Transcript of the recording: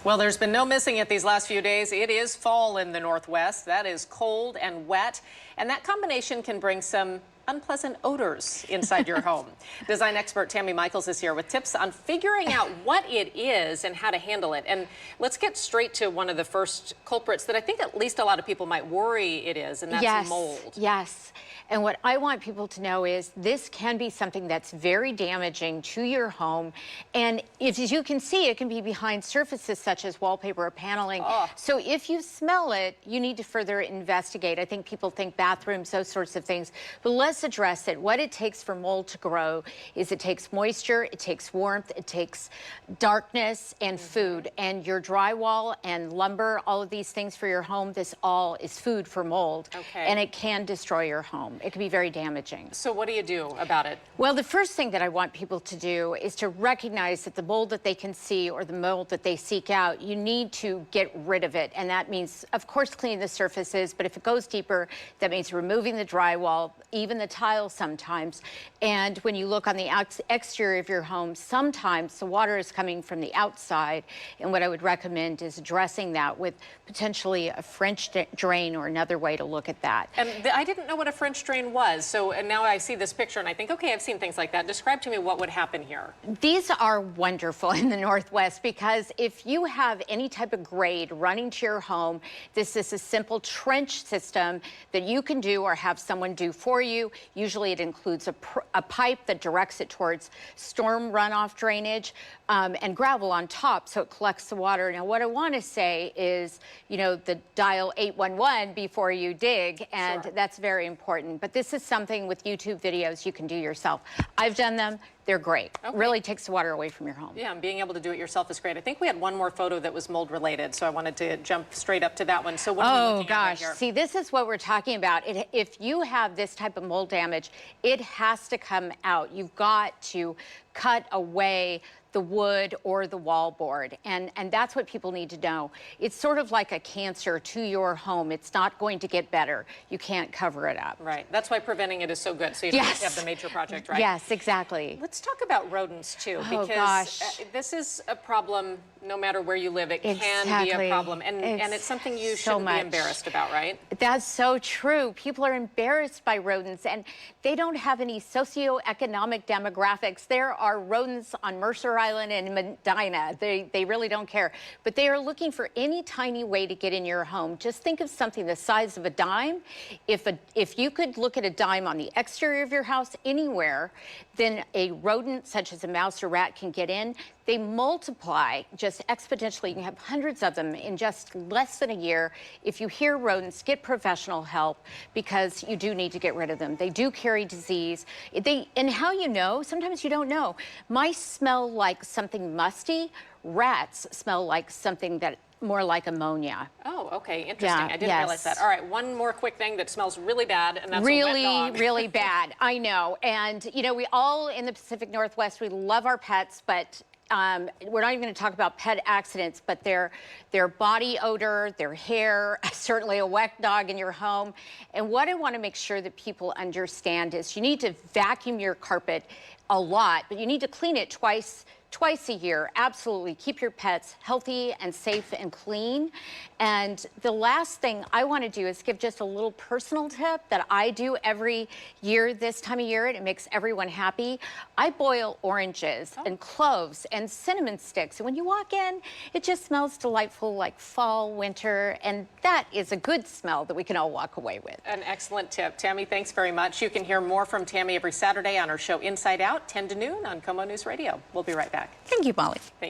Well, there's been no missing it these last few days. It is fall in the Northwest. That is cold and wet, and that combination can bring some unpleasant odors inside your home. Design expert Tami is here with tips on figuring out what it is and how to handle it. And let's get straight to one of the first culprits that I think at least a lot of people might worry it is, and that's mold. Yes. And what I want people to know is this can be something that's very damaging to your home. And as you can see, it can be behind surfaces such as wallpaper or paneling. So if you smell it, you need to further investigate. I think people think bathrooms, those sorts of things. But let's address it. What it takes for mold to grow is it takes moisture, it takes warmth, it takes darkness and food. And your drywall and lumber, all of these things for your home, this all is food for mold. And it can destroy your home. It can be very damaging. So what do you do about it? Well, the first thing that I want people to do is to recognize that the mold that they can see or the mold that they seek out, you need to get rid of it. And that means, of course, cleaning the surfaces, but if it goes deeper, that means removing the drywall, even the tiles sometimes. And when you look on the exterior of your home, sometimes the water is coming from the outside. And what I would recommend is addressing that with potentially a French drain or another way to look at that. And I didn't know what a French drain was. So and now I see this picture and I think, okay, I've seen things like that. Describe to me what would happen here. These are wonderful in the Northwest because if you have any type of grade running to your home, this is a simple trench system that you can do or have someone do for you. Usually it includes a pipe that directs it towards storm runoff drainage and gravel on top so it collects the water. Now, what I want to say is, you know, dial 811 before you dig, and that's very important. But this is something with YouTube videos you can do yourself. I've done them. They're great. Really takes the water away from your home. Yeah, and being able to do it yourself is great. I think we had one more photo that was mold related, so I wanted to jump straight up to that one. So what are we looking at right here? See, this is what we're talking about. If you have this type of mold damage, it has to come out. You've got to cut away the wood or the wallboard. And that's what people need to know. It's sort of like a cancer to your home. It's not going to get better. You can't cover it up. Right. That's why preventing it is so good. So you don't have to have the major project, right? Yes, exactly. Let's talk about rodents too, because this is a problem no matter where you live. It can be a problem. And it's something you shouldn't be embarrassed about, right? That's so true. People are embarrassed by rodents and they don't have any socioeconomic demographics. There are rodents on Mercer Island and Medina. They really don't care. But they are looking for any tiny way to get in your home. Just think of something the size of a dime. If you could look at a dime on the exterior of your house anywhere, then a rodent such as a mouse or rat can get in. They multiply just exponentially. You can have hundreds of them in just less than a year. If you hear rodents, get professional help because you do need to get rid of them. They do carry disease. And how you know, sometimes you don't know. Mice smell like something musty. Rats smell like something that more like ammonia. Oh, okay, interesting. I didn't realize that. All right, one more quick thing that smells really bad, and that's a wet dog. Really bad. I know. And you know, we all in the Pacific Northwest, we love our pets, but we're not even going to talk about pet accidents, but their body odor, their hair, certainly a wet dog in your home. And what I want to make sure that people understand is you need to vacuum your carpet a lot, but you need to clean it twice a year. Absolutely. Keep your pets healthy and safe and clean. And the last thing I want to do is give just a little personal tip that I do every year this time of year, and it makes everyone happy. I boil oranges and cloves and cinnamon sticks. And when you walk in, it just smells delightful like fall, winter, and that is a good smell that we can all walk away with. An excellent tip. Tami, thanks very much. You can hear more from Tami every Saturday on our show Inside Out, 10 to noon on KOMO News Radio. We'll be right back. Thank you, Molly. Thank you.